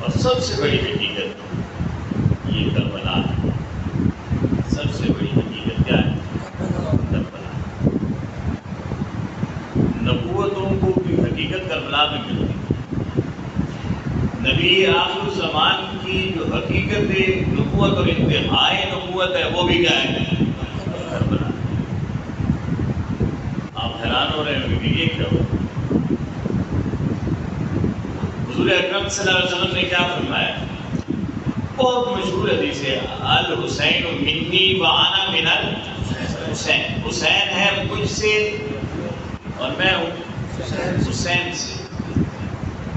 اور سب سے بڑی حقیقت یہ کربلا ہے. سب سے بڑی حقیقت کیا ہے؟ کربلا. نبوتوں کو بھی حقیقت کربلا میں ملتی ہے. نبی آخر زمان کی جو حقیقت نبوت اور انتہائی نبوت ہے وہ بھی کیا ہے؟ کربلا. آپ حیران ہو رہے ہیں کہ یہ کیا ہو. حضور اکرم صلی اللہ علیہ وسلم نے کیا فرمایا؟ بہت مشہور حدیث ہے، الحسین منی وانا من الحسین. حسین ہے مجھ سے اور میں ہوں حسین سے.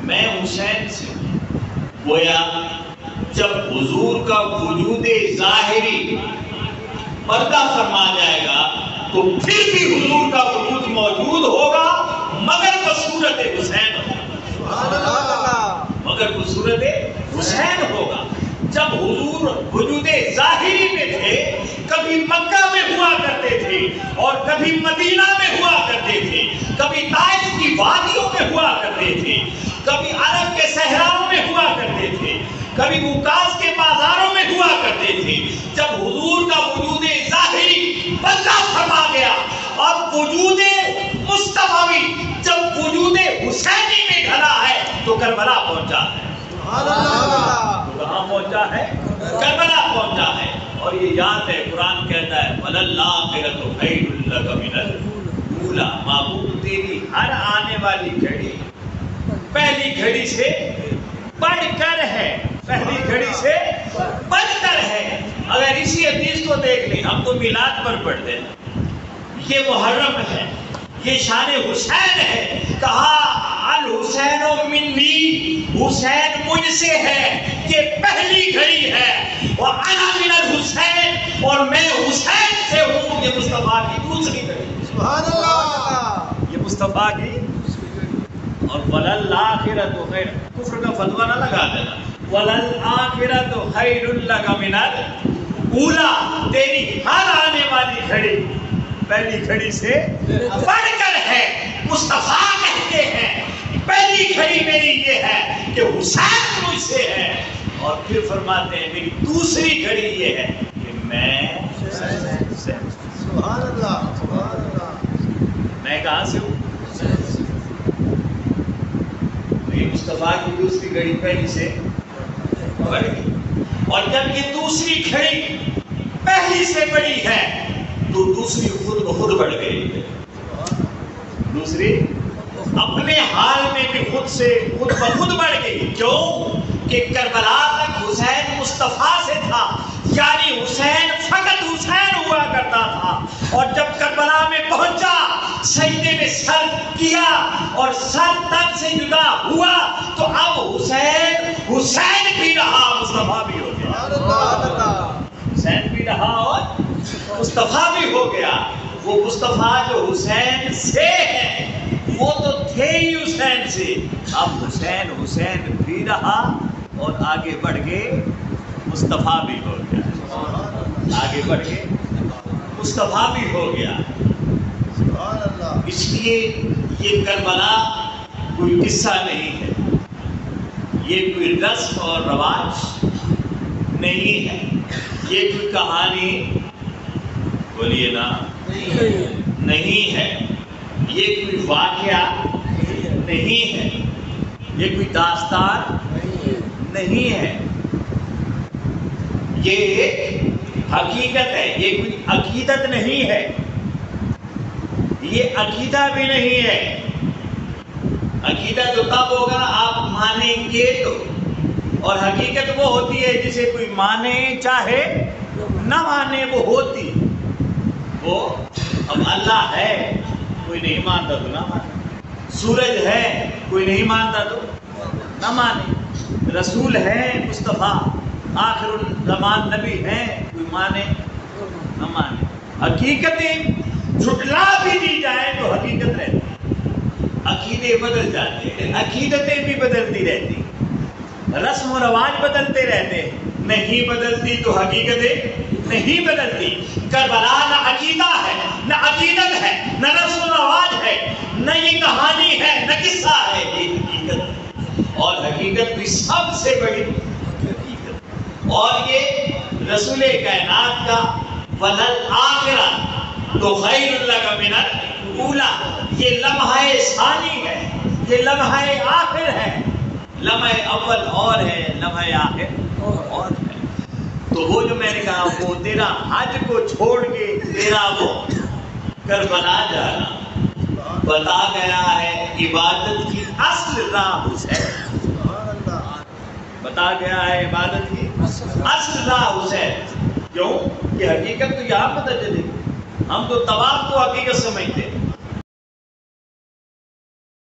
میں حسین سے. گویا جب حضور کا وجود ظاہری پردہ فرما جائے گا تو پھر بھی حضور کا وجود موجود ہوگا مگر بصورت حسین ہوگا. مگر بصورت حسین ہوگا. جب حضور وجود ظاہری میں تھے کبھی مکہ میں ہوا کرتے تھے اور کبھی مدینہ میں ہوا کرتے تھے، کبھی طائف کی وادیوں میں ہوا کرتے تھے، کبھی عرب کے صحراؤں میں ہوا کرتے تھے، کبھی اوکاس کے بازاروں میں ہوا کرتے تھے. جب حضور کا وجود ظاہری پردہ فرما گیا اور وجود مصطفی جب وجود حسینی میں ڈھلا ہے تو کربلا پہنچا ہے. کہاں پہنچا ہے؟ کربلا پہنچا ہے. اور یہ یاد ہے قرآن کہتا ہے وَلَلْآخِرَةُ خَيْرٌ لَكَ مِنَ الْأُولَىٰ. محبوب تیری ہر آنے والی گھڑی پہلی گھڑی سے بڑھ کر ہے. پہلی گھڑی سے بڑھ کر ہے. اگر اسی حدیث کو دیکھ لیں، ہم تو میلاد پر پڑھتے ہیں، یہ محرم ہے، یہ شان حسین ہے. کہا الحسین منی، حسین مجھ سے ہے، یہ پہلی گھڑی ہے. وانا من الحسین، اور میں حسین سے ہوں. یہ مصطفیٰ کی دوسری گھڑی. سبحان اللہ. یہ مصطفیٰ کی. اور وَلَلْآخِرَةُ خَيْرٌ، کفر کا فتویٰ نہ لگا دینا. وَلَلْآخِرَةُ خَيْرٌ لَكَ مِنَ الْأُولَىٰ. تیری ہر آنے والی گھڑی پہلی گھڑی سے بڑھ کر ہے. مصطفیٰ کہتے ہیں پہلی گھڑی میری یہ ہے کہ حسین مجھ سے ہے. اور پھر فرماتے ہیں میری دوسری گھڑی یہ ہے کہ میں سبحان اللہ سبحان اللہ. میں کہاں سے ہوں؟ مصطفیٰ کی دوسری گھڑی پہلی سے بڑھ گئی. اور جب یہ دوسری گھڑی پہلی سے بڑی ہے تو دوسری خود بخود بڑھ گئی ہے. دوسری اپنے حال میں بھی خود بخود بڑھ گئی. کیوں کہ کربلا تک حسین مصطفیٰ سے تھا، یعنی حسین فقط حسین ہوا کرتا تھا. اور جب کربلا میں پہنچا سجدے میں سر کیا اور سر تن سے جدا ہوا تو اب حسین بھی رہا مصطفیٰ بھی ہو گیا. حسین بھی رہا اور مصطفیٰ بھی ہو گیا. وہ مصطفیٰ جو حسین سے ہے وہ تو تھے ہی حسین سے. اب حسین بھی رہا اور آگے بڑھ کے مصطفیٰ بھی ہو گیا. آگے بڑھ کے مصطفیٰ بھی ہو گیا. اس لیے یہ کربلا کوئی قصہ نہیں ہے، یہ کوئی رسم اور رواج نہیں ہے، یہ کوئی کہانی بولیے نا نہیں ہے، یہ کوئی واقعہ نہیں ہے، یہ کوئی داستان نہیں ہے. یہ ایک حقیقت ہے، یہ کوئی عقیدت نہیں ہے، یہ عقیدہ بھی نہیں ہے. عقیدہ تو تب ہوگا آپ مانیں گے تو، اور حقیقت وہ ہوتی ہے جسے کوئی مانے چاہے نہ مانے وہ ہوتی. وہ اب اللہ ہے کوئی نہیں مانتا تو نہ مانے، سورج ہے کوئی نہیں مانتا تو نہ مانے، رسول ہے مصطفیٰ آخر الزمان نبی ہیں کوئی مانے نہ مانے. حقیقتیں جھٹلا بھی دی جائے تو حقیقت رہتی. عقیدے بدل جاتے ہیں، عقیدتیں بھی بدلتی رہتی، رسم و رواج بدلتے رہتے ہیں. نہیں بدلتی تو حقیقتیں نہیں بدلتی. کربلا نہ عقیدہ ہے نہ عقیدت ہے نہ رسم و رواج ہے، نہ یہ کہانی ہے نہ قصہ ہے، یہ حقیقت ہے. اور حقیقت بھی سب سے بڑی حقیقت، اور یہ رسول کائنات کا وَلَلْآخِرَةُ تو خیر لَکَ مِنَ الْأُولَىٰ، یہ لمحہ ثانی ہے، یہ لمحہ آخر ہے، لمحہ اول اور ہے، لمحہ آخر اور ہے۔ تو وہ جو میں نے کہا وہ تیرا حج کو چھوڑ کے تیرا وہ کربلا جانا بتا گیا ہے عبادت کی اصل راہ حسین، بتا گیا ہے عبادت کی اصل راہ حسین۔ کیوں کہ حقیقت تو یہاں پتہ چلے گی، ہم تو طواف کو حقیقت سمجھتے ہیں،